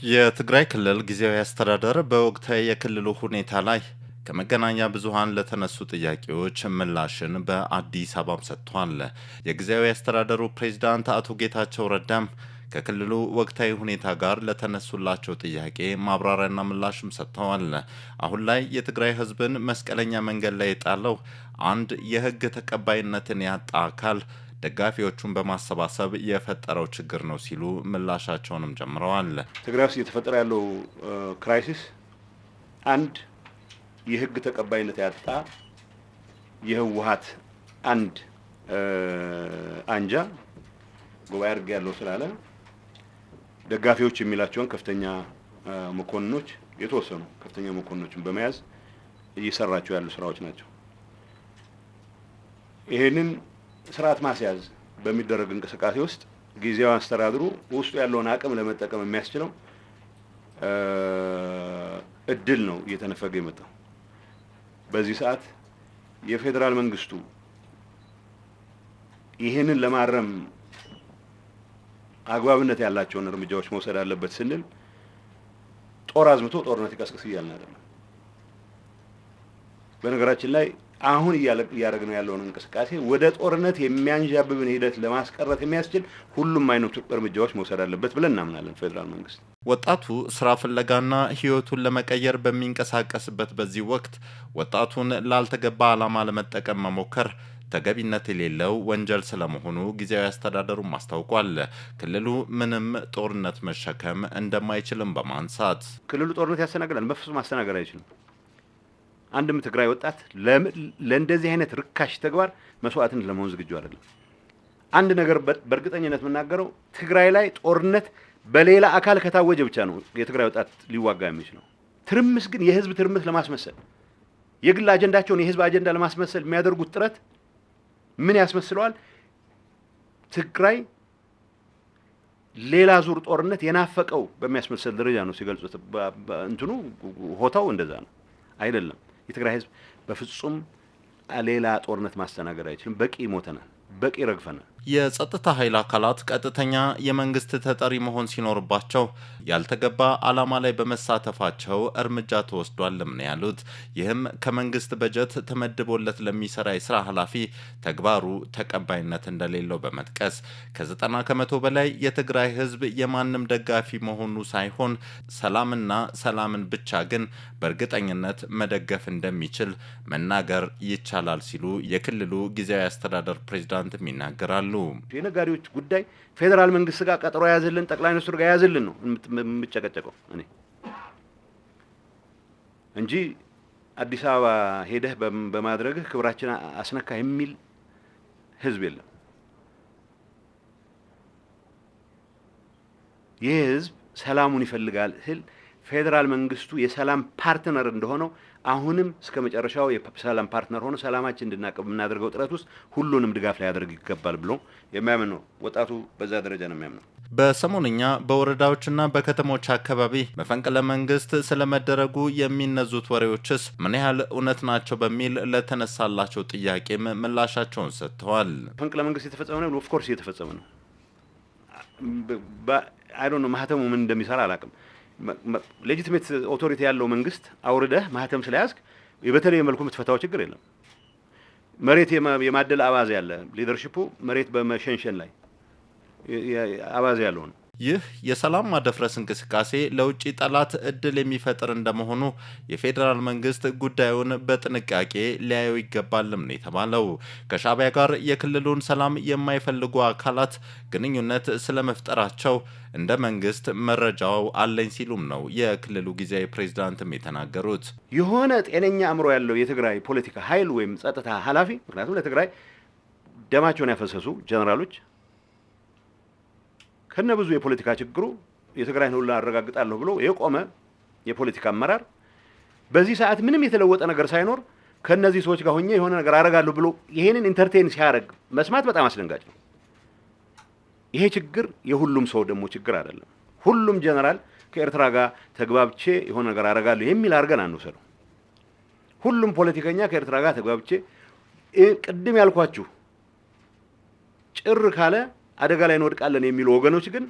የትግራይ ክልል ጊዜያዊ አስተዳደር በወቅታዊ የክልሉ ሁኔታ ላይ ከመገናኛ ብዙሃን ለተነሱ ጥያቄዎች ምላሽን በአዲስ አበባም ሰጥቷል። የጊዜያዊ አስተዳደሩ ፕሬዝዳንት አቶ ጌታቸው ረዳም ከክልሉ ወቅታዊ ሁኔታ ጋር ለተነሱላቸው ጥያቄ ማብራሪያና ምላሽም ሰጥተዋል። አሁን ላይ የትግራይ ሕዝብን መስቀለኛ መንገድ ላይ የጣለው አንድ የሕግ ተቀባይነትን ያጣ አካል ደጋፊዎቹን በማሰባሰብ የፈጠረው ችግር ነው ሲሉ ምላሻቸውንም ጀምረዋል። ትግራይ ውስጥ እየተፈጠረ ያለው ክራይሲስ አንድ የህግ ተቀባይነት ያጣ የህወሓት አንድ አንጃ ጉባኤ አድርጌ ያለው ስላለ ደጋፊዎች የሚላቸውን ከፍተኛ መኮንኖች የተወሰኑ ከፍተኛ መኮንኖችን በመያዝ እየሰራቸው ያሉ ስራዎች ናቸው። ይሄንን ስርዓት ማስያዝ በሚደረግ እንቅስቃሴ ውስጥ ጊዜያዊ አስተዳደሩ ውስጡ ያለውን አቅም ለመጠቀም የሚያስችለው እድል ነው እየተነፈገ የመጣው። በዚህ ሰዓት የፌዴራል መንግስቱ ይህንን ለማረም አግባብነት ያላቸውን እርምጃዎች መውሰድ አለበት ስንል ጦር አዝምቶ ጦርነት ይቀስቅስ እያልን አይደለም። በነገራችን ላይ አሁን እያደረግነው ያለውን እንቅስቃሴ ወደ ጦርነት የሚያንዣብብን ሂደት ለማስቀረት የሚያስችል ሁሉም አይነት እርምጃዎች መውሰድ አለበት ብለን እናምናለን። ፌዴራል መንግስት ወጣቱ ስራ ፍለጋና ህይወቱን ለመቀየር በሚንቀሳቀስበት በዚህ ወቅት ወጣቱን ላልተገባ ዓላማ ለመጠቀም መሞከር ተገቢነት የሌለው ወንጀል ስለመሆኑ ጊዜያዊ አስተዳደሩም አስታውቋል። ክልሉ ምንም ጦርነት መሸከም እንደማይችልም በማንሳት ክልሉ ጦርነት ያስተናግዳል? በፍጹም ማስተናገድ አይችልም። አንድም ትግራይ ወጣት ለእንደዚህ አይነት ርካሽ ተግባር መስዋዕትን ለመሆን ዝግጁ አይደለም። አንድ ነገር በእርግጠኝነት የምናገረው ትግራይ ላይ ጦርነት በሌላ አካል ከታወጀ ብቻ ነው የትግራይ ወጣት ሊዋጋ የሚችለው። ትርምስ ግን የህዝብ ትርምስ ለማስመሰል የግል አጀንዳቸውን የህዝብ አጀንዳ ለማስመሰል የሚያደርጉት ጥረት ምን ያስመስለዋል? ትግራይ ሌላ ዙር ጦርነት የናፈቀው በሚያስመሰል ደረጃ ነው ሲገልጹት። እንትኑ ሆታው እንደዛ ነው አይደለም። የትግራይ ህዝብ በፍጹም ሌላ ጦርነት ማስተናገድ አይችልም። በቂ ሞተናል፣ በቂ ረግፈናል። የጸጥታ ኃይል አካላት ቀጥተኛ የመንግስት ተጠሪ መሆን ሲኖርባቸው ያልተገባ ዓላማ ላይ በመሳተፋቸው እርምጃ ተወስዷልም ነው ያሉት። ይህም ከመንግስት በጀት ተመድቦለት ለሚሰራ የስራ ኃላፊ ተግባሩ ተቀባይነት እንደሌለው በመጥቀስ ከ90 ከመቶ በላይ የትግራይ ህዝብ የማንም ደጋፊ መሆኑ ሳይሆን ሰላምና ሰላምን ብቻ ግን በእርግጠኝነት መደገፍ እንደሚችል መናገር ይቻላል ሲሉ የክልሉ ጊዜያዊ አስተዳደር ፕሬዝዳንትም ይናገራሉ። የነጋዴዎች ጉዳይ ፌዴራል መንግስት ጋር ቀጠሮ ያዝልን፣ ጠቅላይ ሚኒስትሩ ጋር ያዝልን ነው የምጨቀጨቀው እኔ እንጂ አዲስ አበባ ሄደህ በማድረግህ ክብራችን አስነካ የሚል ህዝብ የለም። ይህ ህዝብ ሰላሙን ይፈልጋል ስል ፌዴራል መንግስቱ የሰላም ፓርትነር እንደሆነው አሁንም እስከ መጨረሻው የሰላም ፓርትነር ሆኖ ሰላማችን እንድናቀብ የምናደርገው ጥረት ውስጥ ሁሉንም ድጋፍ ሊያደርግ ይገባል ብሎ የሚያምን ነው። ወጣቱ በዛ ደረጃ ነው የሚያምነው። በሰሞንኛ በወረዳዎችና በከተሞች አካባቢ መፈንቅለ መንግስት ስለመደረጉ የሚነዙት ወሬዎችስ ምን ያህል እውነት ናቸው በሚል ለተነሳላቸው ጥያቄም ምላሻቸውን ሰጥተዋል። መፈንቅለ መንግስት የተፈጸመ ነው። ኦፍ ኮርስ እየተፈጸመ ነው። አይ ዶንት ኖ ማህተሙ ምን እንደሚሰራ አላውቅም። ሌጂቲሜት ኦቶሪቲ ያለው መንግስት አውርደህ ማህተም ስለያዝክ በተለየ መልኩ የምትፈታው ችግር የለም። መሬት የማደል አባዜ ያለ ሊደርሺፑ መሬት በመሸንሸን ላይ አባዜ ያለው ነው። ይህ የሰላም ማደፍረስ እንቅስቃሴ ለውጭ ጠላት እድል የሚፈጥር እንደመሆኑ የፌዴራል መንግስት ጉዳዩን በጥንቃቄ ሊያየው ይገባልም ነው የተባለው። ከሻዕቢያ ጋር የክልሉን ሰላም የማይፈልጉ አካላት ግንኙነት ስለመፍጠራቸው እንደ መንግስት መረጃው አለኝ ሲሉም ነው የክልሉ ጊዜያዊ ፕሬዝዳንትም የተናገሩት። የሆነ ጤነኛ አእምሮ ያለው የትግራይ ፖለቲካ ኃይል ወይም ጸጥታ ኃላፊ፣ ምክንያቱም ለትግራይ ደማቸውን ያፈሰሱ ጀነራሎች ከነ ብዙ የፖለቲካ ችግሩ የትግራይን ሁሉ አረጋግጣለሁ ብሎ የቆመ የፖለቲካ አመራር በዚህ ሰዓት ምንም የተለወጠ ነገር ሳይኖር ከነዚህ ሰዎች ጋር ሆኜ የሆነ ነገር አረጋለሁ ብሎ ይሄንን ኢንተርቴን ሲያደርግ መስማት በጣም አስደንጋጭ ነው። ይሄ ችግር የሁሉም ሰው ደግሞ ችግር አይደለም። ሁሉም ጀነራል ከኤርትራ ጋር ተግባብቼ የሆነ ነገር አረጋለሁ የሚል አድርገን አንወሰደው። ሁሉም ፖለቲከኛ ከኤርትራ ጋር ተግባብቼ ቅድም ያልኳችሁ ጭር ካለ አደጋ ላይ እንወድቃለን የሚሉ ወገኖች ግን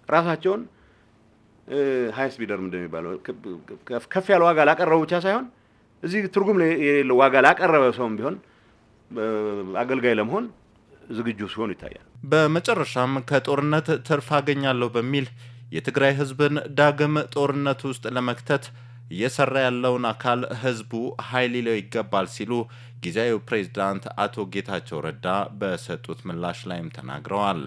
ራሳቸውን ሃይስት ቢደር እንደሚባለው ከፍ ያለ ዋጋ ላቀረበው ብቻ ሳይሆን እዚህ ትርጉም የሌለው ዋጋ ላቀረበ ሰውም ቢሆን አገልጋይ ለመሆን ዝግጁ ሲሆን ይታያል። በመጨረሻም ከጦርነት ትርፍ አገኛለሁ በሚል የትግራይ ህዝብን ዳግም ጦርነት ውስጥ ለመክተት እየሰራ ያለውን አካል ህዝቡ ኃይል ሊለው ይገባል ሲሉ ጊዜያዊ ፕሬዝዳንት አቶ ጌታቸው ረዳ በሰጡት ምላሽ ላይም ተናግረዋል።